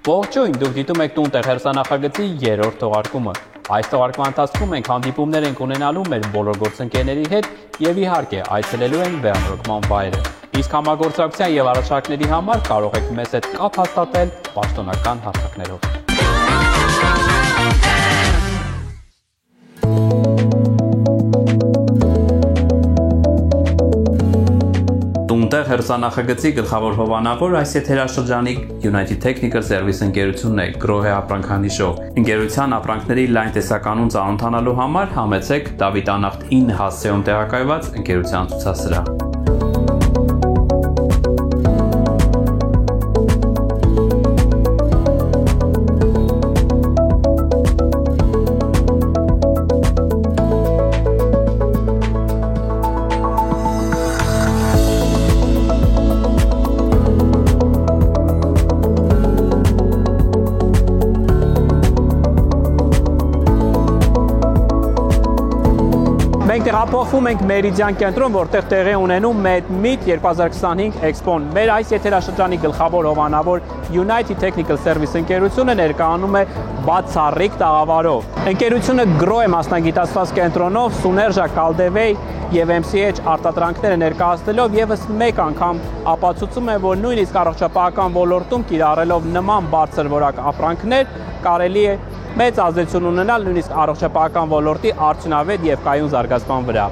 Ողջույն, դուք դիտում եք «Տուն-տեղ» հեռուստանախագծի 3-րդ թողարկումը։ Այս թողարկման ընթացքում մենք հանդիպումներ ենք ունենալու մեր բոլոր գործընկերների հետ եւ իհարկե այցելելու ենք վերանորոգման վայրը։ Իսկ համագործակցության եւ առաջարկների համար կարող եք մեզ հետ կապ հաստատել պաշտոնական հատակներով։ Տուն-տեղ հեռուստանախագծի գլխավոր հովանավոր այս եթերաշրջանի United Technical Service ընկերությունն է, Grohe ապրանքանիշով։ Ընկերության ապրանքների լայն տեսականուն ծանոթանալու համար համեցեք Դավիթ Անախտ 9 հասցեում տեղակայված ընկերության ցուցասրահ։ Տեղափոխվում ենք Մերիդիան կենտրոն, որտեղ տեղի ունենում MedMeet 2025 Expo-ն։ Մեր այս եթերաշրջանի գլխավոր հովանավոր United Technical Service ընկերությունը ներկայանում է բացառիկ տաղավարով։ Ընկերությունը Grohe մասնագիտացված կենտրոնով Sunerja Caldwell եւ MCH արտադրանքները ներկայացնելով եւս մեկ անգամ ապացուցում է, որ նույնիսկ առողջապահական ոլորտում կիրառելով նման բարձր որակ ապրանքներ կարելի է մեծ ազդեցություն ունենալ նույնիսկ առողջապահական ոլորտի արդյունավետ եւ կայուն զարգացման վրա։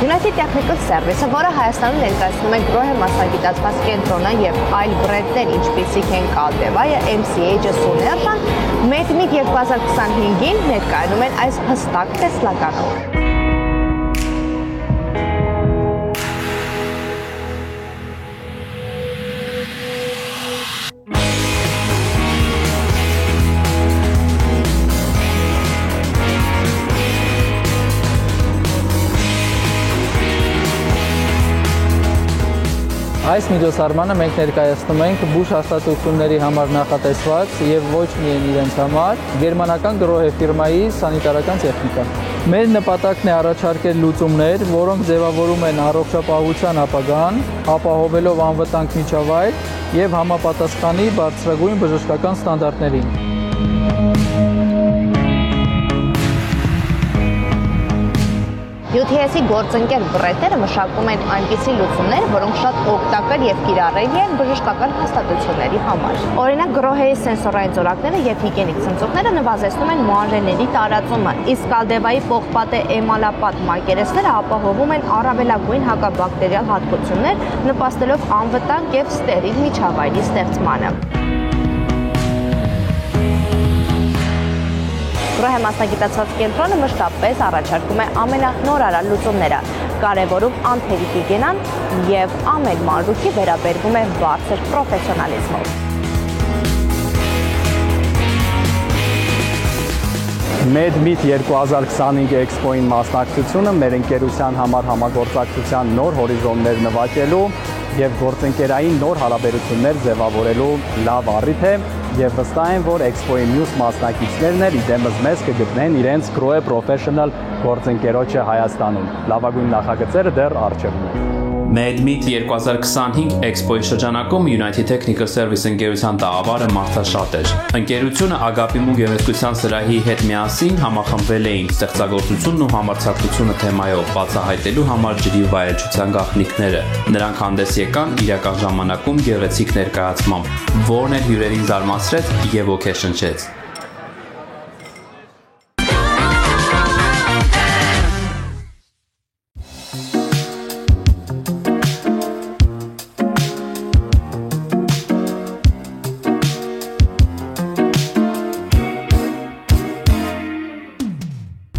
United Technical Service-ը, որը Հայաստանում ներկայացնում է Grohe մասնագիտացված կենտրոնը եւ այլ բրենդներ, ինչպիսիք են Caldwell-ը, MCH-ը, Sunerja-ն, MedMeet 2025-ին ներկայանում են այս հստակ տեսլականով։ Այս միջոցառմանը մենք ներկայացնում ենք բուժ հաստատությունների համար նախատեսված եւ ոչ միայն իրենց համար գերմանական Grohe ֆիրմայի սանիտարական տեխնիկա։ Մեր նպատակն է առաջարկել լուծումներ, որոնք ձևավորում են առողջապահության ապագան, ապահովելով անվտանգ միջավայր եւ համապատասխանի բարձրագույն բժշկական ստանդարտներին։ UTS-ի գործընկեր բրենդները մշակում են այնպիսի լուծումներ, որոնք շատ օգտակար եւ կիրառելի են բժշկական հաստատությունների համար։ Օրինակ Grohe-ի սենսորային ծորակները եւ հիգիենիկ ցնցողները նվազեցնում են մոարեների տարածումը, իսկ Caldwell-ի պողպատե էմալապատ մակերեսները ապահովում են առավելագույն հակաբակտերիալ հատկություններ, նպաստելով անվտանգ եւ ստերիլ միջավայրի ստեղծմանը։ Grohe մասնագիտացված կենտրոնը մշտապես առաջարկում է ամենանորարար լուծումները, կարևորում անթերի հիգիենան եւ ամեն մանրուքի վերաբերվում է բարձր պրոֆեսիոնալիզմով։ MedMeet 2025 Expo-ին մասնակցությունը մեր ընկերության համար համագործակցության նոր հորիզոններ նվաճելու եւ գործընկերային նոր հարաբերություններ ձևավորելու լավ առիթ է եւ վստահ եմ, որ Expo-ի մյուս մասնակիցներն էլ իդեմս մեզ կգտնեն իրենց Grohe Professional գործընկերոջը Հայաստանում։ Լավագույն նախագծերը դեռ առջևում են։ MedMeet 2025 Expo-ի շրջանակում United Technical Service ընկերության տաղավարը մարդաշատ էր։ Ընկերությունը Ագապիմու գեղեցկության սրահի հետ միասին համախմբվել էին ստեղծագործությունն ու համարձակությունը թեմայով բացահայտելու համար ջրի վայելչության գաղտնիքները։ Նրանք հանդես եկան իրական ժամանակում գեղեցիկ ներկայացմամբ, որն էլ հյուրերին զարմացրեց եւ ոգեշնչեց։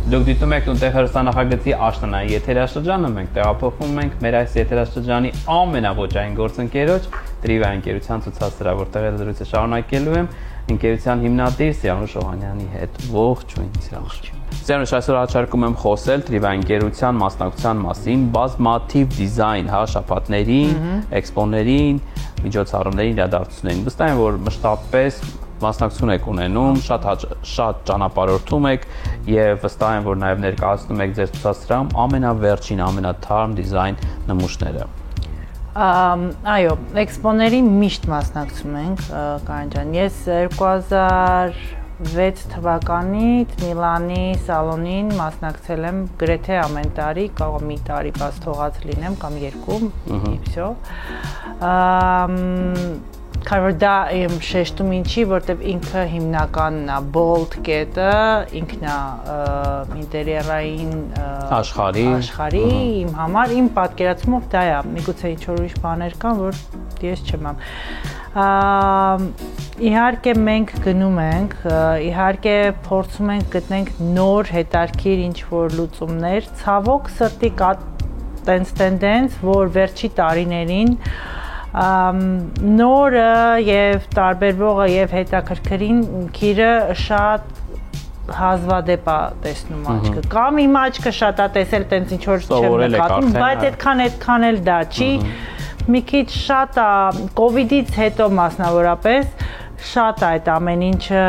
Դուք դիտում եք Տուն-տեղ հեռուստանախագծի աշնանային եթերաշրջանը, մենք տեղափոխվում ենք մեր այս եթերաշրջանի ամենաոճային գործընկերոջ Տրիվա ընկերության ցուցասրահ, որտեղ էլ զրույցը շարունակելու եմ։ ընկերության հիմնադիր Սիրանուշ Օհանյանի հետ։ Ողջույն Սիրանուշ։ Սիրանուշ, այսօր հաճարկում եմ խոսել Triva ընկերության մասնակցության մասին, բազմաթիվ դիզայն, շաբաթներին, էքսպոներին, միջոցառումներին, իրադարձություններին։ Վստահ եմ, որ մշտապես մասնակցություն եք ունենում, շատ ճանապարհորդում եք եւ վստահ եմ, որ նաեւ ներկայացնում եք ձեր ցուցասրահում ամենավերջին, ամենաթարմ դիզայն նմուշները։ Այո, էքսպոների միշտ մասնակցում ենք, Կարեն ջան։ Ես 2006 թվականից Միլանի սալոնին մասնակցել եմ գրեթե ամեն տարի, կարող մի տարի բաց թողած լինեմ կամ երկու, վсё։ Քանի որ դա իմ շեշտում ինչի, որտեվ ինքը հիմնականն է, bold կետը, ինքն է ինտերիերային աշխարհի իմ համար, իմ պատկերացումով դա է, միգուցե ինչ-որ ուրիշ բաներ կան, որ ես չեմ Իհարկե մենք գնում ենք, իհարկե փորձում ենք գտնենք նոր հետարքիր ինչ-որ լուծումներ, ցավոք սրտի կա տենց տենդենս, որ վերջի տարիներին նորը եւ տարբերվողը եւ հետաքրքրին քիրը շատ հազվադեպ է տեսնում աչքը կամ իմ աչքը շատ է տեսել տենց ինչ որ չեմ նկատում բայց այդքան էլ դա չի մի քիչ շատ է կովիդից հետո մասնավորապես շատ է այդ ամեն ինչը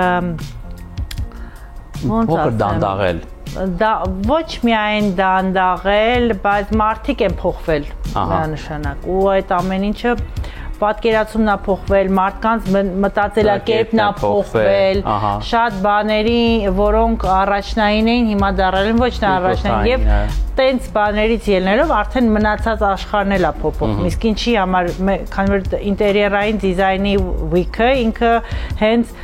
ոնց ասեմ դանդաղել դա ոչ միայն դանդաղել, բայց մարդիկ են փոխվել միանշանակ ու այդ ամեն ինչը պատկերացումն է փոխվել, մարդկանց մտածելակերպն է փոխվել, շատ բաների, որոնք առաջնային էին, հիմա դառել են ոչ նա առաջնային եւ տենց բաներից ելնելով արդեն մնացած աշխարհն էլ է փոփոխում։ Իսկ ինչի համար, քանի որ ինտերիերային դիզայնի week-ը ինքը հենց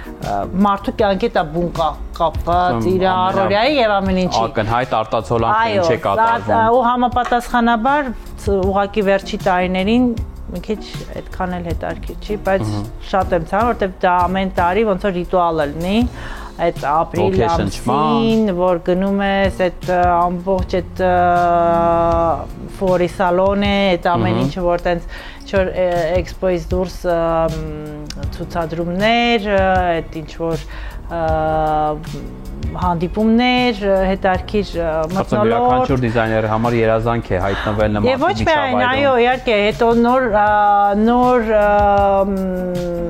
մարդու կյանքի հետ է բուն կապված իր առօրյայի եւ ամեն ինչի։ Ակնհայտ արտացոլանք ինչ է կատարվում։ Ու համապատասխանաբար ուղղակի վերջի տարիներին մի քիչ այդքան էլ հետարքիր չի, բայց շատ եմ ցավում, որտեվ դա ամեն տարի ոնց որ ռիտուալ է լինի, այդ ապրիլ ամսին, որ գնում ես այդ ամբողջ այդ ֆորի սալոնը, այդ ամեն ինչը որ տենց ինչ-որ էքսպոից դուրս ցուցադրումներ, այդ ինչ-որ հանդիպումներ, հետարքիր մթնոլորտ։ Յուրաքանչյուր դիզայների համար երազանք է հայտնվել նման միջավայրում։ Եվ ոչ միայն, այո, իհարկե, հետո նոր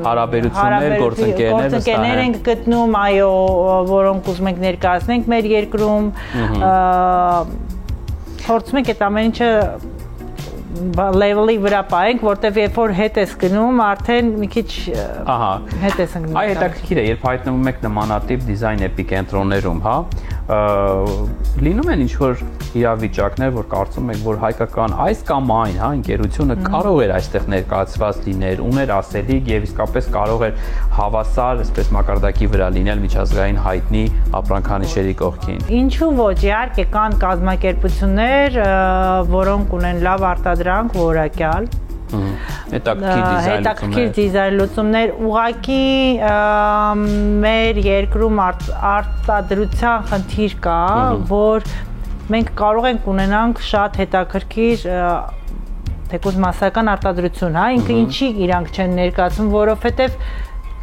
հարաբերություններ, գործընկերներ ենք գտնում, այո, որոնք ուզում ենք ներկայացնենք մեր երկրում, փորձում ենք այդ ամեն ինչը level-ի վրա պահենք, որտեվ երբ որ հետ ես գնում, արդեն մի քիչ հետ ես ընկնում։ Այ հետաքրքիր է, երբ հայտնվում եք նմանատիպ դիզայն էպիկենտրոններում, հա, լինում են ինչ-որ իրավիճակներ, որ կարծում եք, որ հայկական այս կամ այն, հա, ընկերությունը կարող էր այստեղ ներկայացված լինել, ուներ ասելիք եւ իսկապես կարող էր հավասար, այսպես մակարդակի վրա լինել միջազգային հայտնի ապրանքանիշերի կողքին։ Ինչու ոչ, իհարկե կան կազմակերպություններ, որոնք ունեն լավ արտադրանք, որակյալ հետաքրքիր դիզայն լուծումներ ուղղակի մեր երկրում արտադրության խնդիր կա, որ մենք կարող ենք ունենանք շատ հետաքրքիր թեկուզ մասսական արտադրություն, հա, ինքը ինչի իրանք չեն ներկայացում, որովհետև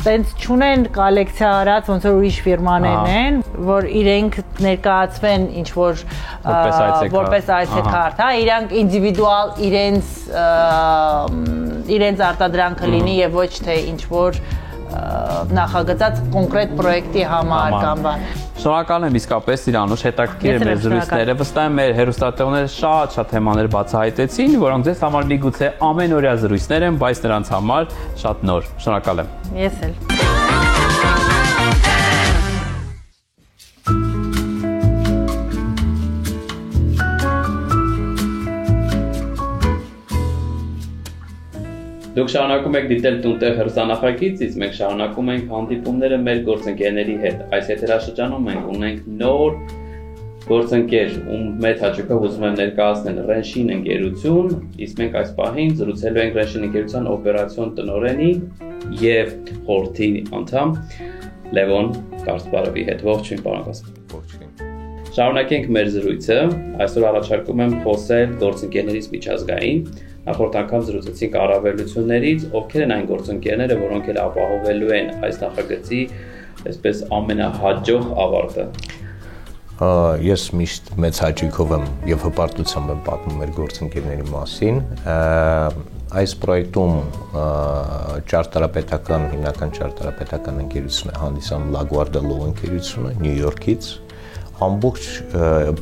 տենց չունեն կոլեկցիա արած ոնց որ ուրիշ ֆիրմաներն են, որ իրենք ներկայացվեն ինչ որ որպես այցեքարտ, հա, իրանք ինդիվիդուալ իրենց արտադրանքը լինի եւ ոչ թե ինչ որ նախագծած կոնկրետ պրոյեկտի համար կամ բան։ Շնորհակալ եմ իսկապես Սիրանուշ, հետաքրքիր է մեր զրույցները, վստահ եմ մեր հեռուստատեղները շատ թեմաներ բացահայտեցին, որոնք ձեզ համար միգուցե ամենօրյա զրույցներ են, բայց նրանց համար շատ նոր։ Շնորհակալ եմ։ Ես էլ։ Դուք շարունակում եք դիտել Տունտեղ հեռուստանախագիծից, մենք շարունակում ենք հանդիպումները մեր գործընկերների հետ։ Այս եթերաշրջանում մենք ունենք նոր գործընկեր, ում մեծ հաճույքով ուզում եմ ներկայացնել Renshin ընկերություն, իսկ մենք այս պահին զրուցելու ենք Renshin ընկերության օպերացիոն տնօրենի եւ խորհրդի անդամ Լևոն Կարծբարովի հետ։ Ողջույն, պարոն Կարծբարով։ Ողջույն։ Շարունակենք մեր զրույցը, այսօր առաջարկում եմ խոսել գործընկերներից միջազգային, նախորդ անգամ զրուցեցինք առավելություններից, ովքեր են այն գործընկերները, որոնք էլ ապահովելու են այս նախագծի այսպես ամենահաջող ավարտը։ Ես միշտ մեծ հաճույքով եմ եւ հպարտությամբ եմ պատմում մեր գործընկերների մասին։ Այս պրոյեկտում ճարտարապետական, հիմնական ճարտարապետական ընկերություն է հանդիսանում LaGuardia Law ընկերությունը Նյու Յորքից։ Ամբողջ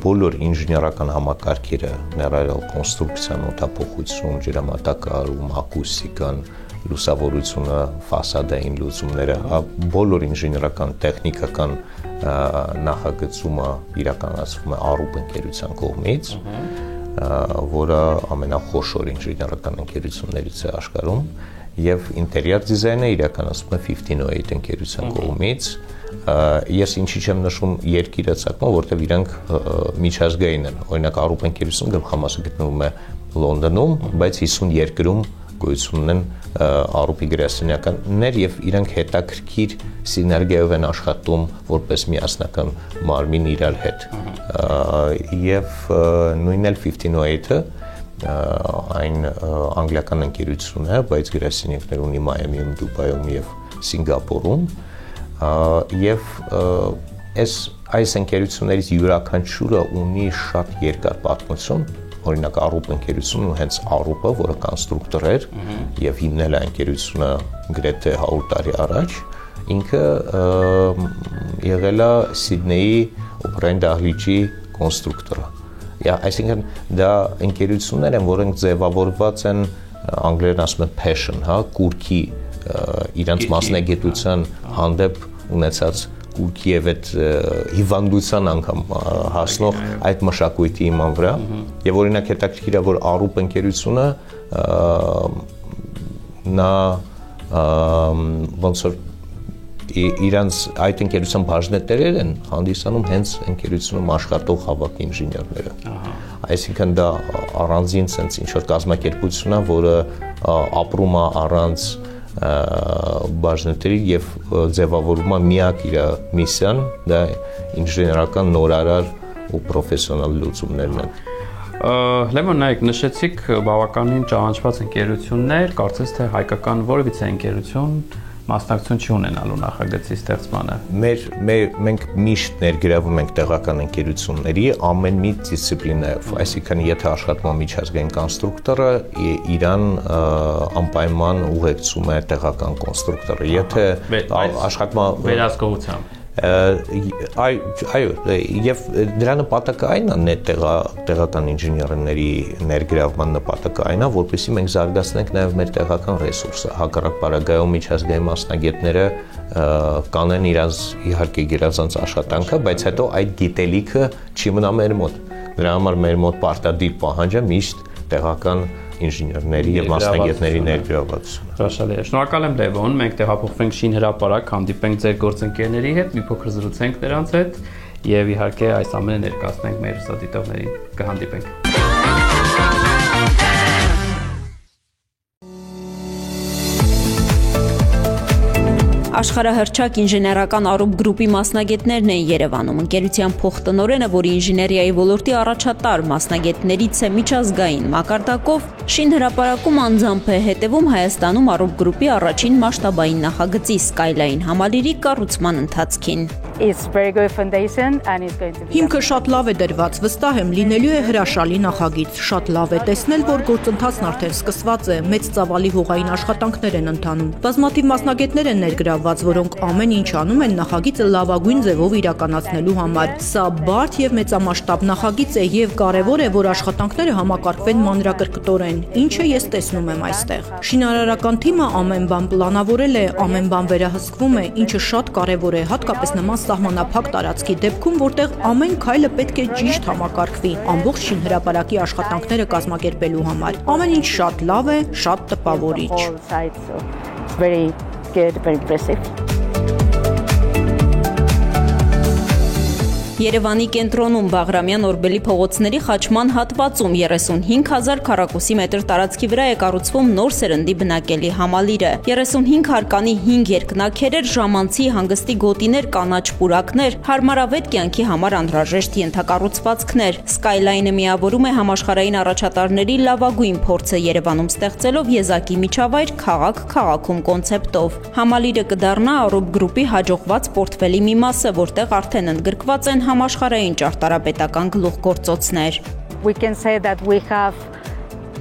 բոլոր ինժեներական համակարգերը, ներառյալ կոնստրուկցիան, օդափոխություն, ջրամատակարարում, ակուստիկան, լուսավորությունը, ֆասադային լուծումները, բոլոր ինժեներական տեխնիկական նախագծումը իրականացվում է Arup ընկերության կողմից, որը ամենախոշոր ինժեներական ընկերություններից է աշխարհում, եւ ինտերիեր դիզայնը իրականացվում է 1508 ընկերության կողմից։ Ես ինչի չեմ նշում երկիրը ցակում, որտեղ իրանք միջազգային են։ Օրինակ Arup ընկերությունը գլխամասը գտնվում է Լոնդոնում, բայց 50 երկրում գոյություն ունեն Arup-ի գրասենյակներ եւ իրանք հետաքրքիր սիներգիայով են աշխատում որպես միասնական մարմին իրար հետ։ Եվ նույնն էլ 1508-ը այն անգլիական ընկերություն է, բայց գրասենյակներ ունի Մայամիում, Դուբայում եւ Սինգապուրում։ Եվ այս ընկերություններից յուրաքանչյուրը ունի շատ երկար պատմություն, օրինակ Arup ընկերությունը հենց Arup-ը, որը կոնստրուկտոր էր եւ հիմնել է ընկերությունը գրեթե 100 տարի առաջ, ինքը եղել է Սիդնեյի օպերային դահլիճի կոնստրուկտորը։ Այսինքն դա ընկերություններ են, որոնք ձևավորված են անգլերեն ասում են passion, հա, կուրքի իրանց մասնագիտության հանդեպ ունեցած կուրքի եւ այդ հիվանդության անգամ հասնող այդ մշակույթի իման վրա եւ օրինակ հետաքրքիր է որ Arup ընկերությունը նա ոնց որ իրանց այդ ընկերության բաժնետերեր են հանդիսանում հենց ընկերությունում աշխատող հավաք ինժեներները։ Այսինքն դա առանձին sense ինչ որ կազմակերպություն է, որը ապրում է առանց բաժնետերի եւ ձևավորումը միակ իր միսիան դա ինժեներական նորարար ու պրոֆեսիոնալ լուծումներն են։ Լևոն, նայեք, նշեցիք բավականին ճանաչված ընկերություններ, կարծես թե հայկական որևիցե ընկերություն մասնակցություն չի ունենալու նախագծի ստեղծմանը։ Մենք միշտ ներգրավում ենք տեղական ընկերությունների ամեն մի դիսցիպլինայով, այսինքն եթե աշխատում է միջազգային կոնստրուկտորը, իրան անպայման ուղեկցում է տեղական կոնստրուկտորը, եթե աշխատում է վերահսկողությամբ այո, եւ դրա նպատակը այն է տեղական ինժեներների ներգրավման նպատակը այն է, որպեսզի մենք զարգացնենք նաեւ մեր տեղական ռեսուրսը, հակառակ պարագայում միջազգային մասնագետները կանեն իրաց իհարկե գերազանց աշխատանքը, բայց հետո այդ գիտելիքը չի մնա մեր մոտ։ Դրա համար մեր մոտ պարտադիր պահանջ է միշտ տեղական ինժեներների եւ մասնագետների ներգրավվածությունը։ Հրաշալի է։ Շնորհակալ եմ Լևոն, մենք տեղափոխվենք Շինհրապարակ, հանդիպենք ձեր գործընկերների հետ, մի փոքր զրուցենք նրանց հետ եւ իհարկե այս ամենը ներկայացնենք մեր հյուրատիտողներին։ Կհանդիպենք։ Աշխարհահռչակ ինժեներական Arup գրուպի մասնագետներն են Երևանում։ Ընկերության փոխտնօրենը, որի ինժեներիայի ոլորտի առաջատար մասնագետներից է միջազգային մակարդակով, Շինհրապարակում անձամբ է հետևում Հայաստանում Arup գրուպի առաջին մասշտաբային նախագծի Skyline համալիրի կառուցման ընթացքին։ Հիմքը շատ լավ է դրված, վստահ եմ, լինելու է հրաշալի նախագիծ, շատ լավ է տեսնել, որ գործընթացն արդեն սկսված է, մեծ ծավալի հողային աշխատանքներ են ընթանում։ Բազմաթիվ մասնագետներ են ներգրավված, որոնք ամեն ինչ անում են նախագիծը լավագույն ձևով իրականացնելու համար։ Սա բարդ եւ մեծամասշտաբ նախագիծ է եւ կարեւոր է, որ աշխատանքները համակարգվեն մանրակրկտորեն, ինչը ես տեսնում եմ այստեղ։ Շինարարական թիմը ամեն բան պլանավորել է, ամեն բան վերահսկվում է, ինչը շատ կարեւոր է, հատկապես նման սահմանափակ տարածքի դեպքում, որտեղ ամեն քայլը պետք է ճիշտ համակարգվի ամբողջ Շինհրապարակի աշխատանքները կազմակերպելու համար։ Ամեն ինչ շատ լավ է, շատ տպավորիչ։ Երևանի կենտրոնում Բաղրամյան Օրբելի փողոցների խաչման հատվածում 35,000 քառակուսի մետր տարածքի վրա է կառուցվում նոր սերնդի բնակելի համալիրը։ 35 հարկանի 5 երկնաքերեր, ժամանցի հանգստի գոտիներ, կանաչ պուրակներ, հարմարավետ կյանքի համար անհրաժեշտ ենթակառուցվածքներ։ Skyline-ը միավորում է համաշխարհային առաջատարների լավագույն փորձը Երևանում ստեղծելով եզակի միջավայր քաղաք քաղաքում կոնցեպտով։ Համալիրը կդառնա Arup Group-ի հաջողված պորտֆելի մի մասը, որտեղ արդեն ընդգրկված են համաշխարհային ճարտարապետական գլուխգործոցներ։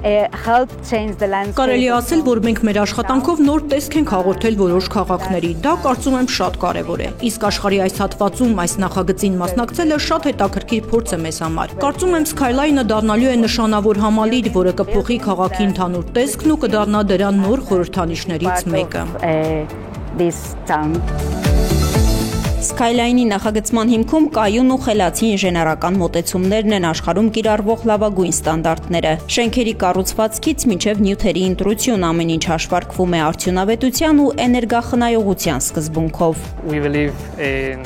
Կարելի է ասել, որ մենք մեր աշխատանքով նոր տեսք ենք հաղորդել որոշ քաղաքների։ Դա կարծում եմ շատ կարևոր է։ Իսկ աշխարհի այս հատվածում այս նախագծին մասնակցելը շատ հետաքրքիր փորձ է մեզ համար։ Կարծում եմ Skyline-ը դառնալու է նշանավոր համալիր, որը կփոխի քաղաքի ընդհանուր տեսքն ու կդառնա դրա նոր խորհրդանիշներից մեկը։ Skyline-ի նախագծման հիմքում կայուն ու խելացի ինժեներական մոտեցումներն են աշխարհում կիրառվող լավագույն ստանդարտները։ Շենքերի կառուցվածքից մինչև նյութերի ընտրություն ամեն ինչ հաշվարկվում է արդյունավետության ու էներգախնայողության սկզբունքով։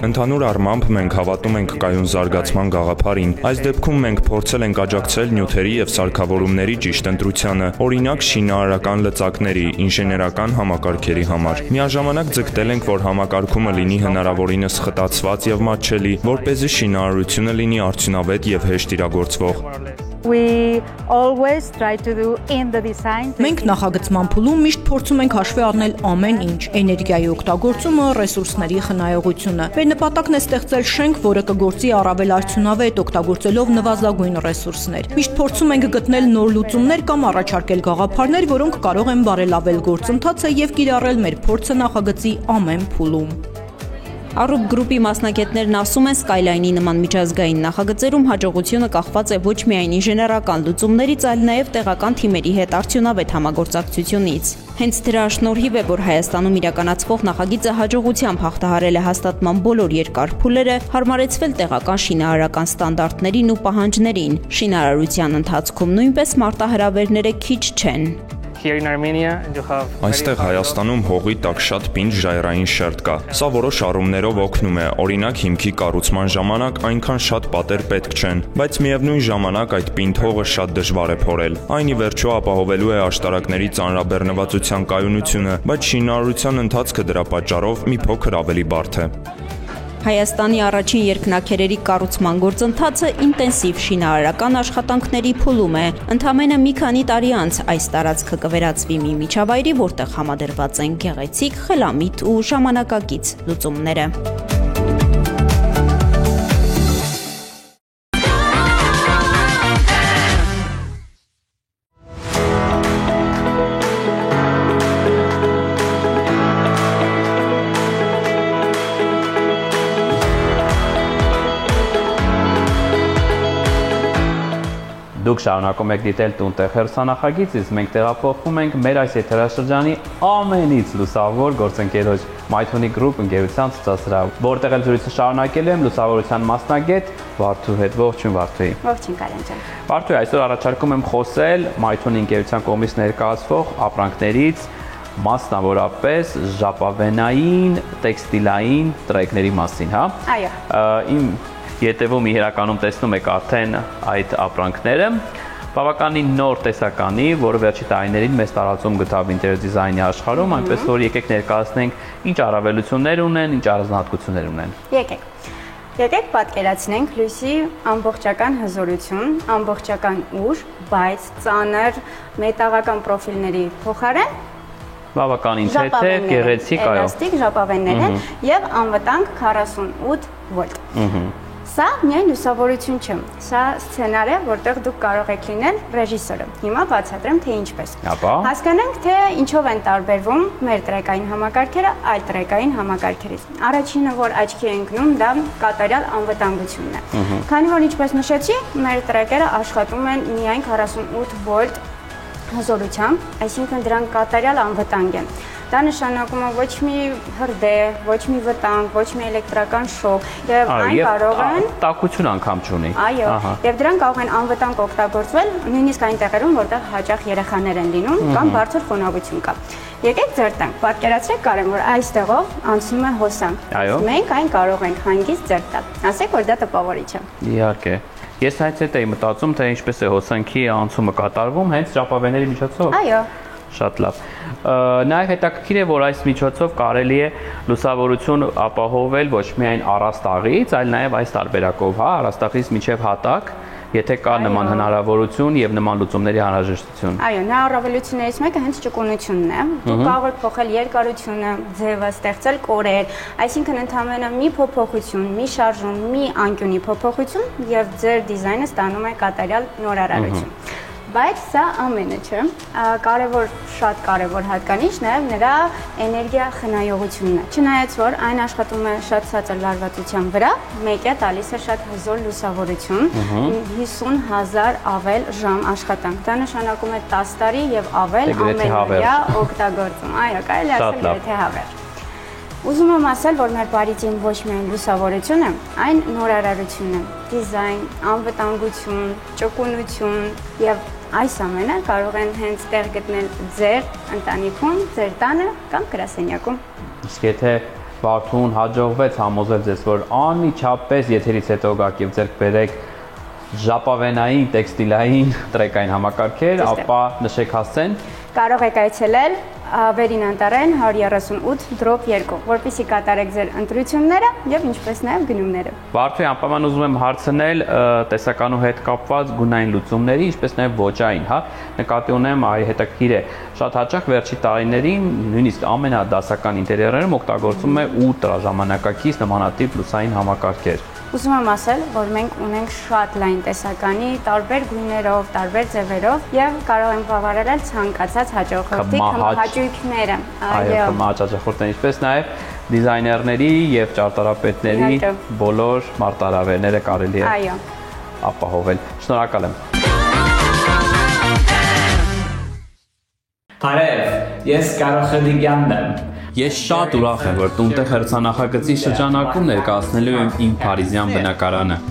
Ընդհանուր առմամբ մենք հավատում ենք կայուն զարգացման գաղափարին։ Այս դեպքում մենք փորձել ենք աջակցել նյութերի եւ սարքավորումների ճիշտ ընտրությանը, օրինակ շինարարական լծակների, ինժեներական համակարգերի համար։ Միաժամանակ ձգտել ենք, որ համակարգումը լինի հնարավորինս խտացված եւ մատչելի, որպեսզի շինարարությունը լինի արդյունավետ եւ հեշտ իրագործվող։ Մենք նախագծման փուլում միշտ փորձում ենք հաշվի առնել ամեն ինչ՝ էներգիայի օգտագործումը, ռեսուրսների խնայողությունը։ Մեր նպատակն է ստեղծել շենք, որը կգործի առավել արդյունավետ, օգտագործելով նվազագույն ռեսուրսներ։ Միշտ փորձում ենք գտնել նոր լուծումներ կամ առաջարկել գաղափարներ, որոնք կարող են բարելավել գործընթացը եւ կիրառել մեր փորձը նախագծի ամեն փուլում։ Arup Group-ի մասնագետներն ասում են Skyline-ի նման միջազգային նախագծերում հաջողությունը կախված է ոչ միայն ինժեներական լուծումներից, այլ նաև տեղական թիմերի հետ արդյունավետ համագործակցությունից։ Հենց դրա շնորհիվ է, որ Հայաստանում իրականացվող նախագիծը հաջողությամբ հաղթահարել է հաստատման բոլոր երկար փուլերը, հարմարեցվել տեղական շինարարական ստանդարտներին ու պահանջներին։ Շինարարության ընթացքում նույնպես մարտահրավերները քիչ չեն։ Այստեղ Հայաստանում հողի տակ շատ պինդ ժայռային շերտ կա։ Սա որոշ առումներով օգնում է, օրինակ հիմքի կառուցման ժամանակ այնքան շատ պատեր պետք չեն, բայց միևնույն ժամանակ այդ պինդ հողը շատ դժվար է փորել։ Այն ի վերջո ապահովելու է աշտարակների ծանրաբեռնվածության կայունությունը, բայց շինարարության ընթացքը դրա պատճառով մի փոքր ավելի բարդ է։ Հայաստանի առաջին երկնաքերերի կառուցման գործընթացը ինտենսիվ շինարարական աշխատանքների փուլում է։ Ընդամենը մի քանի տարի անց այս տարածքը կվերածվի մի միջավայրի, որտեղ համադրված են գեղեցիկ, խելամիտ ու ժամանակակից լուծումները։ Դուք շարունակում եք դիտել «Տուն-տեղ» հեռուստանախագիծից, մենք տեղափոխվում ենք մեր այս եթերաշրջանի ամենից լուսավոր գործընկերոջ Mythonic Group ընկերության ցուցասրահ, որտեղ էլ զրույցը շարունակելու եմ լուսավորության մասնագետ Վարդու հետ։ Ողջույն Վարդուի։ Ողջույն Կարեն ջան։ Վարդուի, այսօր առաջարկում եմ խոսել Mythonic ընկերության կողմից ներկայացվող ապրանքներից, մասնավորապես ժապավենային, տեքստիլային տրեկների մասին, հա։ Այո։ Ետևում իրականում տեսնում եք արդեն այդ ապրանքները, բավականին նոր տեսականի, որը վերջի տարիներին մեծ տարածում գտավ ինտերիեր դիզայնի աշխարհում, այնպես որ եկեք ներկայացնենք ինչ առավելություններ ունեն, ինչ առանձնահատկություններ ունեն։ Եկեք պատկերացնենք լույսի ամբողջական հզորություն, ամբողջական ուժ, բայց ծանր մետաղական պրոֆիլների փոխարեն բավականին թեթև, գեղեցիկ, այո։ Էլաստիկ ժապավեններ են եւ անվտանգ 48 վոլտ։ Սա միայն լուսավորություն չէ, սա սցենար է, որտեղ դուք կարող եք լինել ռեժիսորը։ Հիմա բացատրեմ, թե ինչպես։ Հասկանանք, թե ինչով են տարբերվում մեր տրեկային համակարգերը այլ տրեկային համակարգերից։ Առաջինը, որ աչքի է ընկնում, դա կատարյալ անվտանգությունն է։ Քանի որ ինչպես նշեցի, մեր տրեկերը աշխատում են միայն 48 վոլտ հզորությամբ, այսինքն դրանք կատարյալ անվտանգ են։ Դա նշանակում է ոչ մի հրդեհ, ոչ մի վտանգ, ոչ մի էլեկտրական շոկ, եւ այն կարող են տաքություն անգամ չունի։ Այո, եւ դրանք կարող են անվտանգ օգտագործվել նույնիսկ այն տեղերում, որտեղ հաճախ երեխաներ են լինում կամ բարձր խոնավություն կա։ Եկեք ձեր տանք, պատկերացրեք կարեմ, որ այստեղով անցնում է հոսանք։ Մենք այն կարող ենք հանգիստ ձեր տալ։ Ասեք, որ դա տպավորիչ է։ Իհարկե։ Ես հենց այդ էի մտածում, թե ինչպես է հոսանքի անցումը կատարվում հենց ճապավենների միջոցով։ Այո։ Շատ լավ։ Նաև հետաքրքիր է, որ այս միջոցով կարելի է լուսավորություն ապահովել ոչ միայն առաստաղից, այլ նաև այս տարբերակով, հա, առաստաղից մինչև հատակ, եթե կա նման հնարավորություն եւ նման լուծումների անհրաժեշտություն։ Այո, նա առավելություններից մեկը հենց ճկունությունն է։ Դուք կարող եք փոխել երկարությունը, ձևը, ստեղծել կորեր, այսինքն ընդհանրապես մի փոփոխություն, մի շարժում, մի անկյունի փոփոխություն եւ ձեր դիզայնը ստանում է կատարյալ նորարարություն։ Բայց սա ամենը չէ, շատ կարևոր հատկանիշ նաև նրա էներգիա խնայողությունն է։ Չնայած որ այն աշխատում է շատ ցածր լարվածության վրա, մեկ է տալիս է շատ հզոր լուսավորություն, 50,000 ավել ժամ աշխատանք։ Դա նշանակում է 10 տարի եւ ավել ամենօրյա օգտագործում։ Այո, կարելի ասել գրեթե հավերժ։ Ուզում եմ ասել, որ մեր բարիցին ոչ միայն լուսավորությունը, այն նորարարությունն է, դիզայն, անվտանգություն, ճկունություն եւ այս ամենը կարող են հենց տեղ գտնել ձեր ընտանիքում, ձեր տանը կամ գրասենյակում։ Իսկ եթե Վարդուն հաջողվեց համոզել ձեզ, որ անմիջապես եթերից հետո գաք եւ ձեռք բերեք ժապավենային, տեքստիլային, տրեկային համակարգեր, ապա նշեք հասցեն։ Կարող եք այցելել Վերին Անտառային 138/2, որպեսզի կատարեք ձեր ընտրությունները եւ ինչպես նաեւ գնումները։ Վարդուի անպայման ուզում եմ հարցնել տեսականու հետ կապված գունային լուծումների, ինչպես նաեւ ոճային, հա, նկատի ունեմ, այ հետաքրքիր է, շատ հաճախ վերջի տարիներին նույնիսկ ամենադասական ինտերիերներում օգտագործում է ուլտրա ժամանակակից նմանատիպ լուսային համակարգեր։ Ուզում եմ ասել, որ մենք ունենք շատ լայն տեսականի, տարբեր գույներով, տարբեր ձևերով եւ կարող ենք բավարարել ցանկացած հաճախորդի հաճույքները։ Այո, հաճախորդներ, ինչպես նաեւ դիզայներների եւ ճարտարապետների բոլոր մարտահրավերները կարելի է ապահովել։ Շնորհակալ եմ։ Բարև, ես Կարո Խդիգյանն եմ։ Ես շատ ուրախ եմ, որ Տունտեղ հեռուստանախագծի շրջանակում ներկայացնելու եմ իմ փարիզյան բնակարանը։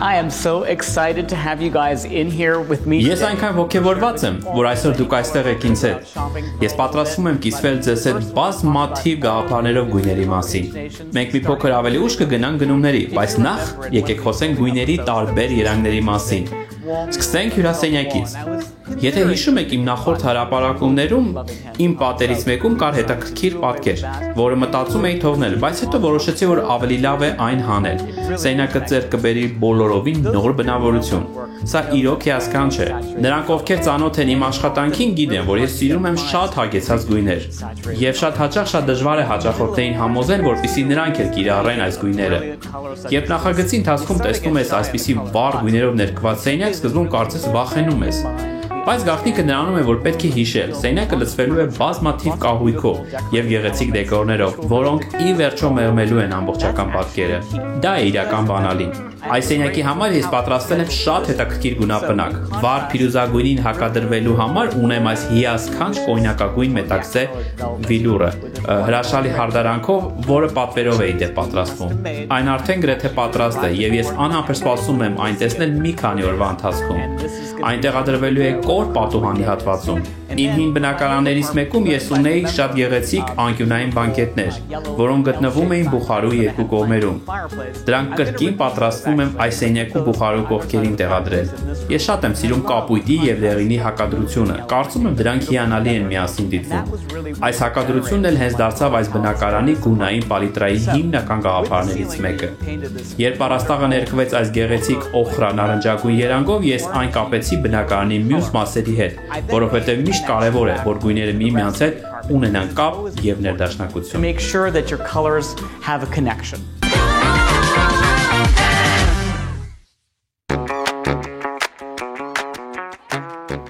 I am so excited to have you guys in here with me. Ես այնքան ողջավորված եմ, որ այսօր դուք այստեղ եք ինձ հետ։ Ես պատրաստվում եմ կիսվել ձեզ հետ բազմաթիվ գաղափարներով գույների մասին։ Մենք մի փոքր ավելի ուշ կգնանք գնումների, բայց նախ եկեք խոսենք գույների տարբեր երանգների մասին։ Սկսենք հյուրասենյակից։ Եթե հիշում եք իմ նախորդ հրապարակումներում, իմ պատերից մեկում կար հետաքրքիր պատկեր, որը մտածում էի թողնել, բայց հետո որոշեցի, որ ավելի լավ է այն հանել։ Սենյակը ձեռք կբերի բոլորովին նոր բնավորություն։ Սա իրոք հիասքանչ է։ Նրանք, ովքեր ծանոթ են իմ աշխատանքին, գիտեն, որ ես սիրում եմ շատ հագեցած գույներ։ Եվ շատ հաճախ շատ դժվար է հաճախորդներին համոզել, որպեսզի նրանք էլ կիրառեն այս գույները։ Երբ նախագծի ընթացքում տեսնում ես այսպիսի վառ գույներով ներկված սենյակ, սկզբում կարծես վախենում ես։ Բայց գաղտնիքը նրանում է, որ պետք է հիշել, սենյակը լցվելու է բազմաթիվ կահույքով եւ գեղեցիկ դեկորներով, որոնք ի վերջո մեղմելու են ամբողջական պատկերը։ Դա է իրական բանալին։ Այս սենյակի համար ես պատրաստել եմ շատ հետաքրքիր գունապնակ։ Վառ փիրուզագույնին հակադրվելու համար ունեմ այս հիասքանչ կոյնակագույն մետաքսե վիլուրը, հրաշալի հարդարանքով, որը պատվերով է իդեպ պատրաստվում։ Այն արդեն գրեթե պատրաստ է եւ ես անհամբեր սպասում եմ այն տեսնել մի քանի օրվա ընթացքում։ Այն տեղադրվելու է կոր պատուհանի հատվածում։ Իմ հին բնակարաններից մեկում ես ունեի շատ գեղեցիկ անկյունային բանկետներ, որոնք գտնվում էին Բուխարու երկու կողմերում։ Դրանք կրկին պատրաստվում եմ այս սենյակու Բուխարու կողքերին տեղադրել։ Ես շատ եմ սիրում կապույտի եւ դեղինի հակադրությունը։ Կարծում եմ դրանք հիանալի են միասին դիտվում։ Այս հակադրությունն էլ հենց դարձավ այս բնակարանի գունային պալիտրայի հիմնական գաղափարներից մեկը։ Երբ առաստաղը ներկվեց այս գեղեցիկ օխրա նարնջագույն երանգով, ես այն կապեցի բնակարանի մյուս մասերի հետ, որովհետև միշտ կարևոր է, որ գույները միմյանց հետ ունենան կապ եւ ներդաշնակություն։ Make sure that your colors have a connection.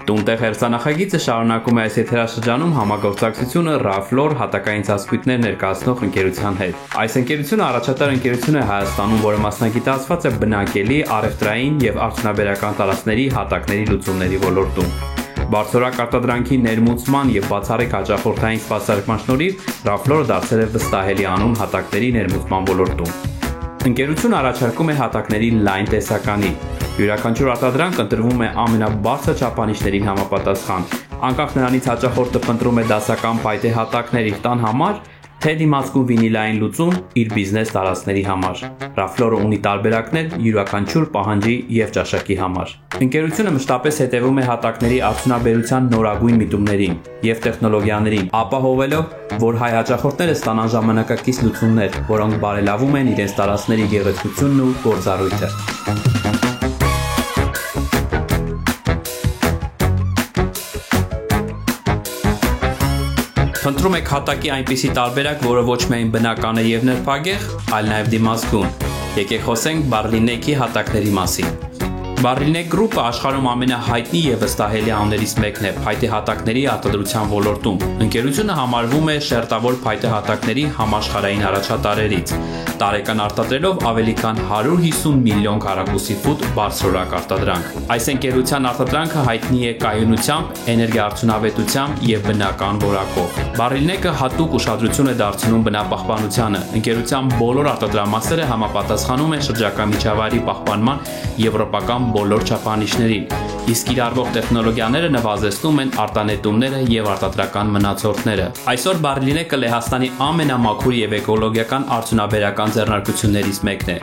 Տունտեղ հերթանախագիծը շարունակում է այս եթերաշրջանում համագործակցությունը Raflor հատակային ծածկույթներ ներկայացնող ընկերության հետ։ Այս ընկերությունը առաջատար ընկերություն է Հայաստանում, որը մասնագիտացված է բնակելի, առևտրային եւ արդյունաբերական տարածքների հատակների լուծումների ոլորտում։ Բարձրորակ արտադրանքի ներմուծման եւ բացառիկ հաճախորդային սպասարկման շնորհիվ Raflor-ը դարձել է վստահելի անուն հատակների ներմուծման ոլորտում։ Ընկերությունը առաջարկում է հատակների լայն տեսականի։ Յուրաքանչյուր արտադրանք ընտրվում է ամենաբարձր չափանիշներին համապատասխան։ Անկախ նրանից հաճախորդը փնտրում է դասական փայտե հատակներ իր տան համար, թե դիմացկուն վինիլային լուծում իր բիզնես տարածքների համար։ Raflor-ը ունի տարբերակներ յուրաքանչյուր պահանջի եւ ճաշակի համար։ Ընկերությունը մշտապես հետևում է հատակների արդյունաբերության նորագույն միտումներին եւ տեխնոլոգիաներին, ապահովելով, որ հայ հաճախորդները ստանան ժամանակակից լուծումներ, որոնք բարելավում են իրենց տարածքների գեղեցկությունն ու գործառույթը։ Խնդրում եք հատակի այնպիսի տարբերակ, որը ոչ միայն բնական է եւ նրբագեղ, այլ նաեւ դիմացկուն։ Եկեք խոսենք Barlinek-ի հատակների մասին։ Barlinek Group-ը աշխարհում ամենահայտնի եւ վստահելի անուններից մեկն է փայտե հատակների արտադրության ոլորտում։ Ընկերությունը համարվում է շերտավոր փայտե հատակների համաշխարհային առաջատարներից, տարեկան արտադրելով ավելի քան 150 միլիոն քառակուսի ֆուտ բարձրորակ արտադրանք։ Այս ընկերության արտադրանքը հայտնի է կայունությամբ, էներգիաարդյունավետությամբ եւ բնական որակով։ Barlinek-ը հատուկ ուշադրություն է դարձնում բնապահպանությանը։ Ընկերության բոլոր արտադրամասերը համապատասխանում են շրջակա միջավայրի պահպանման եվրոպական բոլոր չափանիշներին, իսկ կիրառվող տեխնոլոգիաները նվազեցնում են արտանետումները եւ արտադրական մնացորդները։ Այսօր Barlinek-ը Լեհաստանի ամենամաքուր եւ էկոլոգիական արդյունաբերական ձեռնարկություններից մեկն է։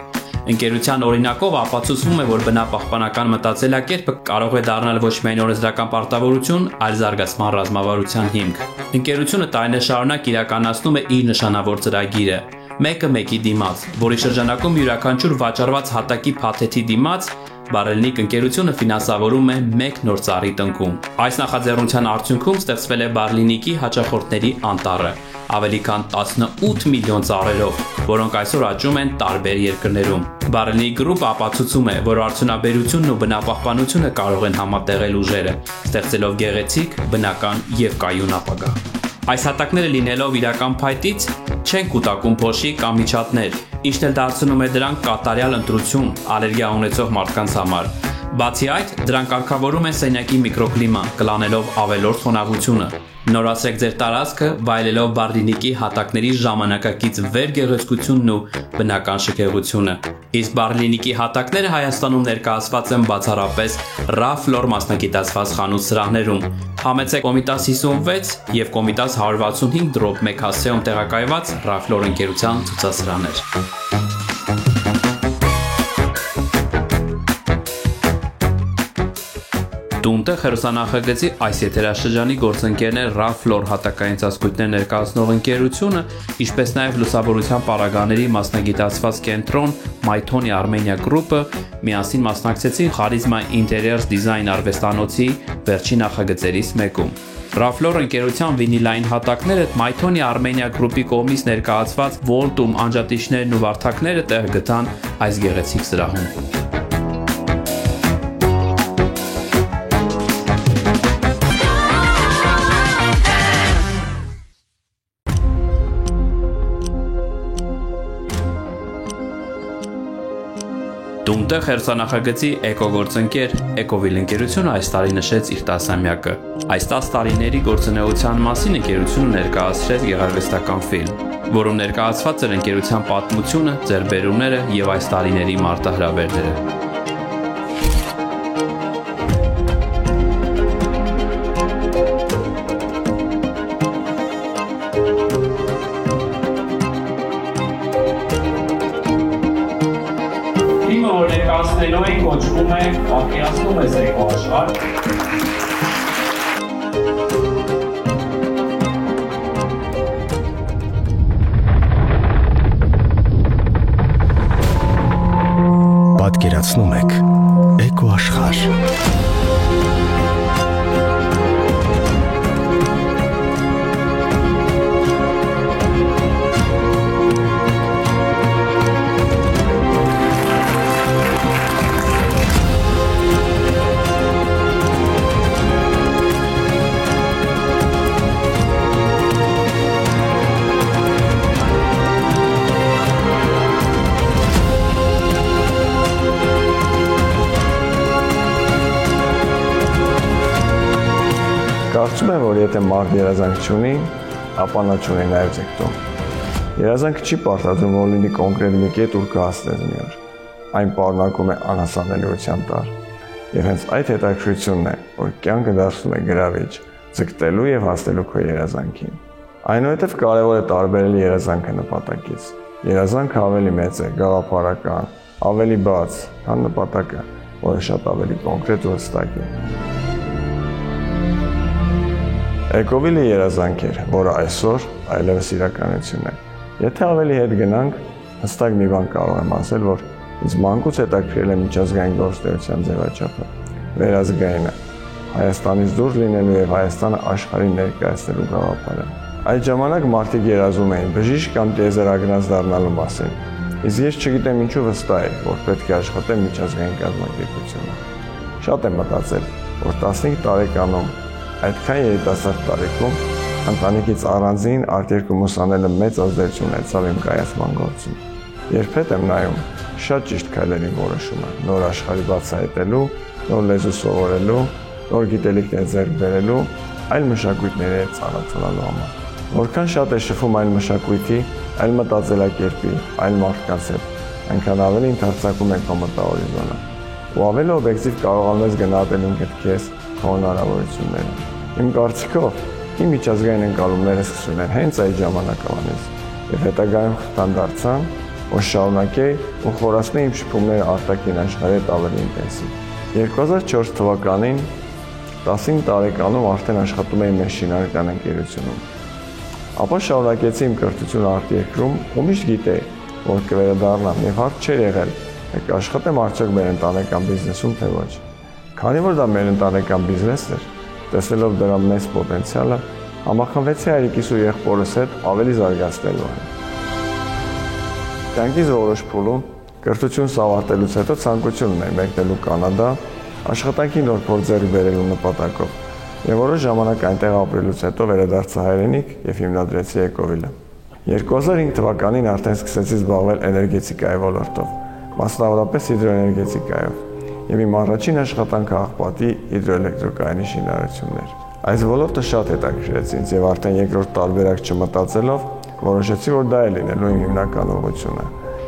Ընկերության օրինակով ապացուցվում է, որ բնապահպանական մտածելակերպը կարող է դառնալ ոչ միայն օրենսդրական պարտավորություն, այլ զարգացման ռազմավարության հիմք։ Ընկերությունը տարիներ շարունակ իրականացնում է իր նշանավոր ծրագիրը՝ մեկը մեկի դիմաց, որի շրջանակում յուրաքանչյուր վաճառված հատակի փաթեթի դիմաց Barlinek ընկերությունը ֆինանսավորում է մեկ նոր ծառի տնկում։ Այս նախաձեռնության արդյունքում ստեղծվել է Barlinek-ի հաճախորդների անտառը, ավելի քան 18 միլիոն ծառերով, որոնք այսօր աճում են տարբեր երկրներում։ Barlinek Group-ը ապացուցում է, որ արդյունաբերությունն ու բնապահպանությունը կարող են համատեղել ուժերը, ստեղծելով գեղեցիկ, բնական եւ կայուն ապագա։ Այս հատակները լինելով իրական փայտից չեն կուտակում փոշի կամ միջատներ, ինչն էլ դարձնում է դրանք կատարյալ ընտրություն ալերգիա ունեցող մարդկանց համար։ Բացի այդ, դրանք կարգավորում են սենյակի միկրոկլիմա, կլանելով ավելորդ խոնավությունը։ Նորացրեք ձեր տարածքը, վայելելով Barlinek-ի հատակների ժամանակակից վերգեղեցկությունն ու բնական շքեղությունը։ Իսկ Barlinek-ի հատակները Հայաստանում ներկայացված են բացառապես Raflor մասնագիտացված խանութ սրահներում։ Համեցեք Կոմիտաս 56 եւ Կոմիտաս 165/1 հասցեում տեղակայված Raflor ընկերության ցուցասրահներ։ Տունտեղ հերոսանախագծի այս եթերաշրջանի գործընկերն է Raflor հատակային ծածկույթներ ներկայացնող ընկերությունը, ինչպես նաև լուսավորության պարագաների մասնագիտացված կենտրոն Mytoni Armenia Group-ը միասին մասնակցեցին Charisma Interiors Design արվեստանոցի վերջին նախագծերից մեկում։ Raflor ընկերության վինիլային հատակները Mytoni Armenia Group-ի կողմից ներկայացված Voltum անջատիչներն ու վարդակները տեղ գտան այս գեղեցիկ սրահում։ Տունտեղ հերոսանախագծի էկոգործընկեր Էկովիլ ընկերությունը այս տարի նշեց իր 10-ամյակը։ Այս 10 տարիների գործունեության մասին ընկերությունը ներկայացրեց գեղարվեստական ֆիլմ, որում ներկայացված էր ընկերության պատմությունը, ձեռքբերումները եւ այս տարիների մարտահրավերները։ հասնելու ենք կոչվում է պատկերացնում ես էկոաշխարհ։ Պատկերացնում եք էկոաշխարհ։ Կարծում եմ, որ եթե մարդ երազանք չունի, ապա նա չունի նաև ձգտում։ Երազանքը չի պարտադրում, որ լինի կոնկրետ մի կետ, ուր կհասնես մի օր։ Այն պարունակում է անհասանելիության տար։ Եվ հենց այդ հետաքրքրությունն է, որ կյանքը դարձնում է գրավիչ, ձգտելու եւ հասնելու քո երազանքին։ Այնուհետև կարևոր է տարբերել երազանքը նպատակից։ Երազանքը ավելի մեծ է, գաղափարական, ավելի բաց, քան նպատակը, որը շատ ավելի կոնկրետ ու հստակ է։ Էկովիլը երազանք էր, որը այսօր այլևս իրականություն է։ Եթե ավելի հետ գնանք, հստակ մի բան կարող եմ ասել, որ ինձ մանկուց հետաքրքրել է միջազգային գործունեության ձևաչափը, վերազգայինը, Հայաստանից դուրս լինելու եւ Հայաստանը աշխարհին ներկայացնելու գաղափարը։ Այդ ժամանակ մարդիկ երազում էին բժիշկ կամ տիեզերագնաց դառնալու մասին։ Իսկ ես չգիտեմ ինչու վստահ եմ, որ պետք է աշխատեմ միջազգային կազմակերպությունում։ Շատ եմ մտածել, որ 15 տարեկանում այդքան երիտասարդ տարիքում ընտանիքից առանձին արտերկրում ուսանելը մեծ ազդեցություն ունեցավ իմ կայացման գործում։ Երբեք եմ նայում շատ ճիշտ քայլերի որոշումը, նոր աշխարհի բացահայտելու, նոր լեզու սովորելու, նոր գիտելիքներ ձեռք բերելու, այլ մշակույթների հետ ծանոթանալու համար։ Որքան շատ է շփվում այլ մշակույթի, այլ մտածելակերպի, այլ մարդկանց հետ, այնքան ավելի ընդարձակում է քո մտահորիզոնը։ Ու ավելի օբյեկտիվ կարողանում ես գնահատել ինքդ քեզ, քո հնարավորությունները։ Իմ կարծիքով, իմ միջազգային ընկալումները սկսվել են հենց այդ ժամանակավանից, եւ հետագայում խթան դարձան, որ շարունակեի ու խորացնեի իմ շփումները արտաքին աշխարհի հետ ավելի ինտենսիվ։ 2004 թվականին 15 տարեկանում արդեն աշխատում էի մեր շինարարական ընկերությունում։ Ապա շարունակեցի իմ կրթությունը արտերկրում ու միշտ գիտեի, որ կվերադառնամ եւ հարց չէր եղել, թե կաշխատեմ արդյոք մեր ընտանեկան բիզնեսում թե ոչ։ Քանի որ դա մեր ընտանեկան բիզնեսն էր, տեսնելով դրա մեծ պոտենցիալը, համախմբվեցի հայրիկիս ու եղբորս հետ ավելի զարգացնելու այն։ Կյանքից որոշ փուլում կրթությունս ավարտելուց հետո ցանկություն ուներ մեկնելու Կանադա, աշխատանքի նոր փորձ ձեռք բերելու նպատակով, եւ որոշ ժամանակ այնտեղ ապրելուց հետո վերադարձա հայրենիք եւ հիմնադրեցի Էկովիլը։ 2005 թվականին արդեն սկսեցի զբաղվել էներգետիկայի ոլորտով, մասնավորապես հիդրոէներգետիկայով, եւ իմ առաջին աշխատանքը աղբատի հիդրոէլեկտրակայանի շինարարությունն էր։ Այս ոլորտը շատ հետաքրքրեց ինձ եւ արդեն երկրորդ տարբերակ չմտածելով որոշեցի, որ դա է լինելու իմ հիմնական ուղղությունը։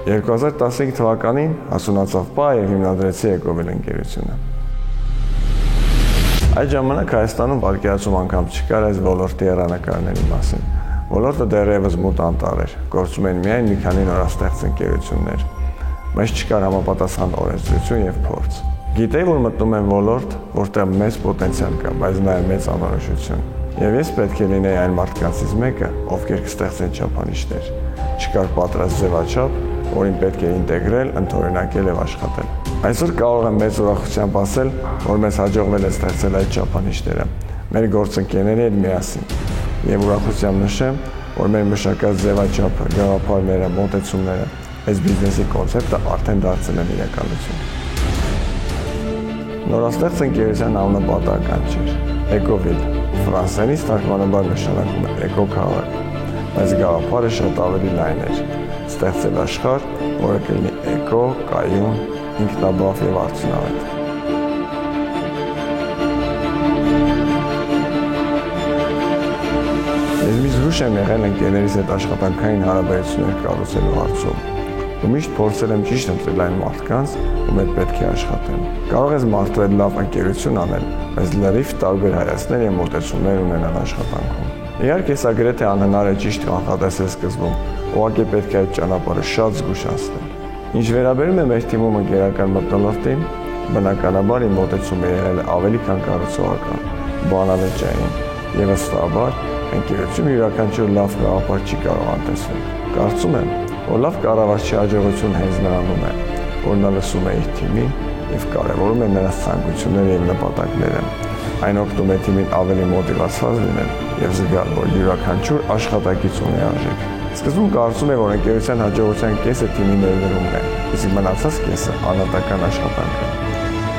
2015 թվականին հասունացավ պահը եւ հիմնադրեցի Էկովիլ ընկերությունը։ Այդ ժամանակ Հայաստանում պատկերացում անգամ չկար այս ոլորտի հեռանկարների մասին։ Ոլորտը դեռևս մութ անտառ էր, գործում էին միայն մի քանի նորաստեղծ ընկերություններ։ Մեզ չկար համապատասխան օրենսդրություն եւ փորձ։ Գիտեի, որ մտնում եմ ոլորտ, որտեղ մեծ պոտենցիալ կա, բայց նաեւ մեծ անորոշություն։ Եվ ես պետք է լինեի այն մարդկանցից մեկը, ովքեր կստեղծեն չափանիշներ։ Չկար պատրաստ ձևաչափ, որին պետք է ինտեգրել, ընդօրինակել եւ աշխատել։ Այսօր կարող եմ մեծ ուրախությամբ ասել, որ մեզ հաջողվել է ստեղծել այդ չափանիշները մեր գործընկերների հետ միասին։ Եվ ուրախությամբ նշեմ, որ մեր մշակած ձևաչափը, գաղափարները, մոտեցումները, այս բիզնեսի կոնցեպտը արդեն դարձել են իրականություն։ Նորաստեղծ ընկերության անունը պատահական չէր։ Էկովիլ, ֆրանսերենից թարգմանաբար նշանակում է էկոքաղաք, բայց գաղափարը շատ ավելի լայն էր։ Ստեղծել աշխարհ, որը կլինի էկո, կայուն, ինքնաբավ եւ արդյունավետ։ Ես մի զրույց եմ եղել ընկերներիս հետ աշխատանքային հարաբերություններ կառուցելու հարցում։ Ու միշտ փորձել եմ ճիշտ ընտրել այն մարդկանց, ում հետ պետք է աշխատեմ։ Կարող ես մարդու հետ լավ ընկերություն անել, բայց լրիվ տարբեր հայացքներ եւ մոտեցումներ ունենալ աշխատանքում։ Իհարկե, սա գրեթե անհնար է ճիշտ կանխատեսել սկզբում, ուղղակի պետք է այդ ճանապարհը շատ զգուշացնել։ Ինչ վերաբերում է մեր թիմում ընկերական մթնոլորտին, բնականաբար իմ մոտեցումը եղել է ավելի քան կառուցողական, բանալեջային եւ ըստաբար ընկերությունը յուրաքանչյուր լավ գաղափար չի կարող անտեսել։ Կարծում եմ, որ լավ կառավարչի հաջողությունը հենց նրանում է, որ նա լսում է իր թիմին եւ կարեւորում է նրա ցանկությունները եւ նպատակները։ Այն օգնում է թիմին ավելի մոտիվացված լինել եւ զգալ, որ յուրաքանչյուր աշխատակից ունի արժեք։ Սկզբում կարծում եմ, որ ընկերության հաջողության կեսը թիմի ներդրումն է, իսկ մնացած կեսը անհատական աշխատանքը։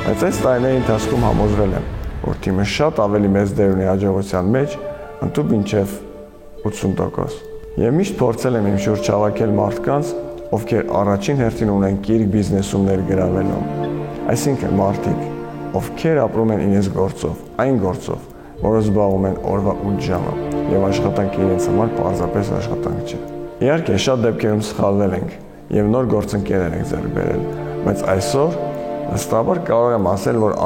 Բայց այս տարիների ընթացքում համոզվել եմ, որ թիմը շատ ավելի մեծ դեր ունի հաջողության մեջ, ընդհանուր մինչև 80%։ Եվ միշտ փորձել եմ իմ շուրջ հավաքել մարդկանց, ովքեր առաջին հերթին ունեն կիրք բիզնեսում ներգրավելու։ Այսինքն մարդիկ, ովքեր ապրում են իրենց գործով, այն գործով, որը զբաղվում են օրվա 8 ժամը, եւ աշխատանքը իրենց համար պարզապես աշխատանք չէ։ Իհարկե, շատ դեպքերում սխալվել ենք եւ նոր գործընկերներ ենք ձեռք բերել, բայց այսօր հստակաբար կարող եմ ասել, որ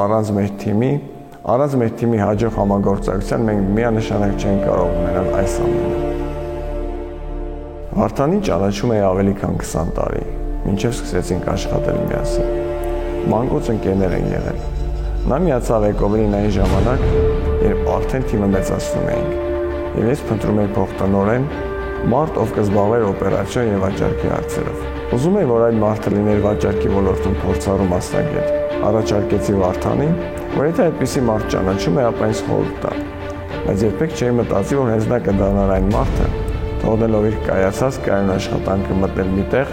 առանց մեր թիմի հաջող համագործակցության մենք միանշանակ չենք կարող ունենալ այս ամենը։ Վարդանին ճանաչում էի ավելի քան 20 տարի, մինչև սկսեցինք աշխատել միասին։ Մանկուց ընկերներ են եղել։ Նա միացավ Էկովելին այն ժամանակ, երբ արդեն թիմը մեծացնում էինք, եւ ես փնտրում էի փոխտնօրեն, մարդ, ով կզբաղվեր օպերացիոն եւ վաճառքի հարցերով։ Ուզում էի, որ այդ մարդը լիներ վաճառքի ոլորտում փորձառու մասնագետ։ Առաջարկեցի Վարդանին, որ եթե այդպիսի մարդ ճանաչում է, ապա ինձ խորհուրդ տա։ Բայց երբեք չէի մտածի, որ հենց նա կդառնար այն մարդը, թողնելով իր կայացած կայուն աշխատանքը մտնել մի տեղ,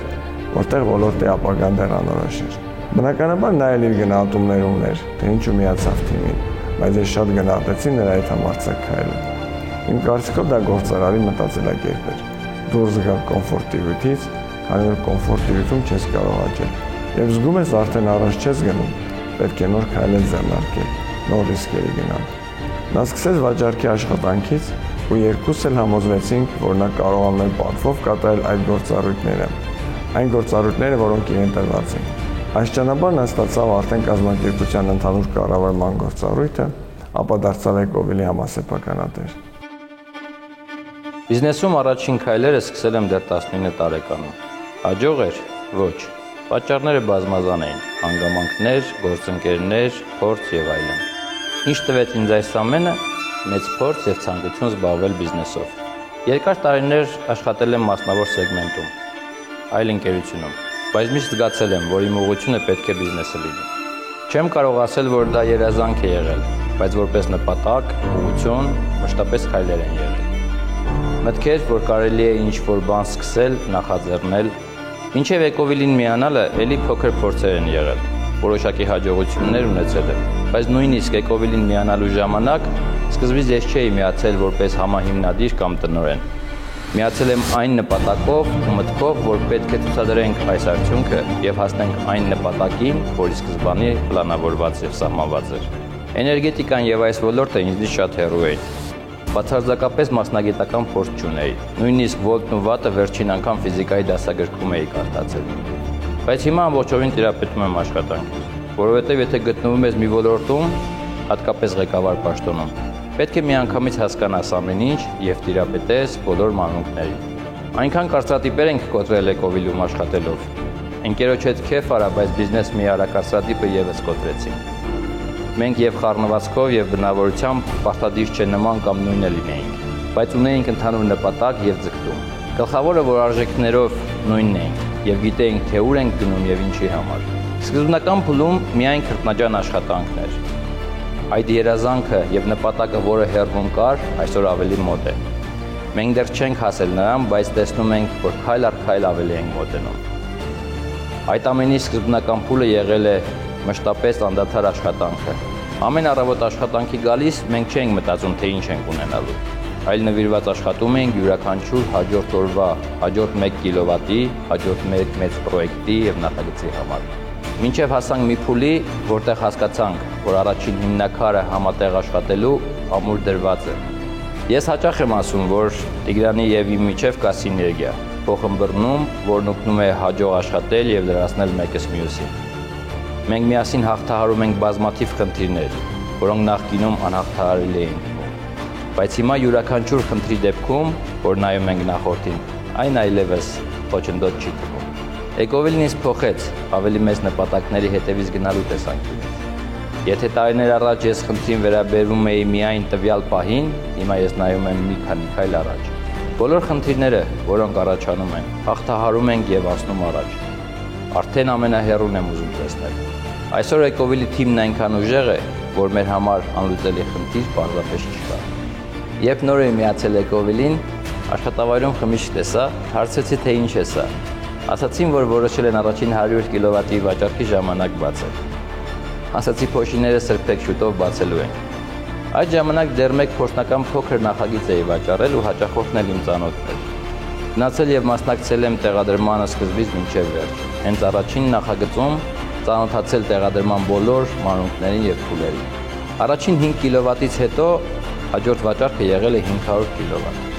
որտեղ ոլորտի ապագան դեռ անորոշ էր։ Բնականաբար նա էլ իր գնահատումներ ուներ, թե ինչու միացավ թիմին, բայց ես շատ գնահատեցի նրա այդ համարձակ քայլը։ Իմ կարծիքով դա գործարարի մտածելակերպ էր։ Դուրս գալ կոմֆորտ տիրույթից, քանի որ կոմֆորտ տիրույթում չես կարող աճել։ Եվ զգում ես արդեն առաջ չես գնում, պետք է նոր քայլեր ձեռնարկել, նոր ռիսկերի գնալ։ Նա սկսեց վաճառքի աշխատանքից ու երկուսս էլ համոզվեցինք, որ նա կարողանում է պատվով կատարել այդ գործառույթները, այն գործառույթները, որոնք իրեն տրված են։ Այս ճանապարհն նա ստացավ արդեն կազմակերպության ընդհանուր կառավարման գործառույթը, ապա դարձավ Էկովելի համասեփականատեր։ Բիզնեսում առաջին քայլերը սկսել եմ դեռ 19 տարեկանում։ Հաջող էր։ Ոչ։ Պատճառները բազմազան էին՝ հանգամանքներ, գործընկերներ, փորձ եւ այլն։ Ինչ տվեց ինձ այս ամենը, մեծ փորձ եւ ցանկություն զբաղվել բիզնեսով։ Երկար տարիներ աշխատել եմ մասնավոր սեգմենտում, այլ ընկերությունում, բայց միշտ զգացել եմ, որ իմ ուղղությունը պետք է բիզնեսը լինի։ Չեմ կարող ասել, որ դա երազանք է եղել, բայց որպես նպատակ, ուղղություն, մշտապես քայլեր են եղել։ Մտքեր, որ կարելի է ինչ-որ բան սկսել, նախաձեռնել, մինչև Էկովելին միանալը էլի փոքր փորձեր են եղել, որոշակի հաջողություններ ունեցել եմ, բայց նույնիսկ Էկովելին միանալու ժամանակ սկզբից ես չէի միացել որպես համահիմնադիր կամ տնօրեն։ Միացել եմ այն նպատակով ու մտքով, որ պետք է ցուցադրենք այս արդյունքը եւ հասնենք այն նպատակին, որի սկզբանի պլանավորված եւ սահմանված էր։ Էներգետիկան եւ այս ոլորտը ինձնից շատ հեռու էին։ Բացարձակապես մասնագիտական փորձ չունեի։ Նույնիսկ վոլտն ու վատը վերջին անգամ ֆիզիկայի դասագրքում էի կարդացել։ Բայց հիմա ամբողջովին տիրապետում եմ աշխատանքին, որովհետեւ եթե գտնվում ես մի ոլորտում, հատկապես ղեկավար պաշտոնում, պետք է միանգամից հասկանաս ամեն ինչ եւ տիրապետես բոլոր մանրուքներին։ Այնքան կարծրատիպեր ենք կոտրել Էկովելում աշխատելով։ Ընկերոջ հետ քեֆ արա, բայց բիզնես մի արա կարծրատիպը եւս կոտրեցինք։ Մենք եւ խառնվածքով եւ բնավորությամբ պարտադիր չէ նման կամ նույնը լինեինք, բայց ունեինք ընդհանուր նպատակ եւ ձգտում։ Գլխավորը, որ արժեքներով նույնն էինք եւ գիտեինք, թե ուր ենք գնում եւ ինչի համար։ Սկզբնական փուլում միայն քրտնաջան աշխատանքն էր։ Այդ երազանքը եւ նպատակը, որը հեռվում կար, այսօր ավելի մոտ է։ Մենք դեռ չենք հասել նրան, բայց տեսնում ենք, որ քայլ առ քայլ ավելի ենք մոտենում։ Այդ ամենի սկզբնական փուլը եղել է մշտապես անդադար աշխատանքը։ Ամեն առավոտ աշխատանքի գալիս մենք չենք մտածում, թե ինչ ենք ունենալու, այլ նվիրված աշխատում ենք յուրաքանչյուր հաջորդ օրվա, հաջորդ 1 կիլովատի, հաջորդ մեծ պրոյեկտի եւ նախագծի համար։ Մինչև հասանք մի փուլի, որտեղ հասկացանք, որ առաջին հիմնակարը համատեղ աշխատելու ամուր դրված է։ Ես հաճախ եմ ասում, որ Տիգրանի եւ իմ միջև կա սիներգիա, փոխըմբռնում, որն օգնում է հաջող աշխատել եւ լրացնել մեկս մյուսին։ Մենք միասին հաղթահարում ենք բազմաթիվ խնդիրներ, որոնք նախկինում անհաղթահարելի էին։ Բայց հիմա յուրաքանչյուր խնդրի դեպքում, որ նայում ենք նախորդին, այն այլևս խոչընդոտ չի թվում։ Էկովիլն ինձ փոխեց ավելի մեծ նպատակների հետևից գնալու տեսանկյունից։ Եթե տարիներ առաջ ես խնդրին վերաբերվում էի միայն տվյալ պահին, հիմա ես նայում եմ մի քանի քայլ առաջ։ Բոլոր խնդիրները, որոնք առաջանում են, հաղթահարում ենք եւ անցնում առաջ։ Արդեն ամենահեռուն եմ ուզում տեսնել։ Այսօր Էկովիլի թիմն այնքան ուժեղ է, որ մեր համար անլուծելի խնդիր պարզապես չկա։ Երբ նոր էի միացել Էկովիլին, աշխատավայրում խմիչք տեսա, հարցրեցի թե ինչ է սա։ Ասացին, որ որոշել են առաջին 100 կիլովատի վաճառքի ժամանակ բացել։ Ասացի փոշիները սրբեք շուտով բացելու են։ Այդ ժամանակ դեռ մեկ փորձնական փոքր նախագիծ էի վաճառել ու հաճախորդն էլ իմ ծանոթն էր։ Գնացել եւ մասնակցել եմ տեղադրմանը սկզբից մինչեւ վերջ։ Հենց առաջին նախագծում ծանոթացել տեղադրման բոլոր մանրուքներին եւ փուլերին։ Առաջին 5 կիլովատից հետո հաջորդ վաճառքը եղել է 500 կիլովատ։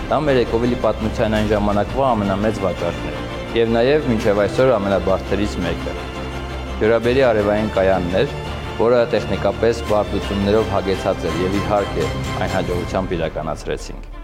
Դա մեր Էկովիլի պատմության այն ժամանակվա ամենամեծ վաճառքն էր եւ նաեւ մինչեւ այսօր ամենաբարձրից մեկը։ Ջրաբերի արևային կայանն էր, որը տեխնիկապես բարդություններով հագեցած էր եւ իհարկե այն հաջողությամբ իրականացրեցինք։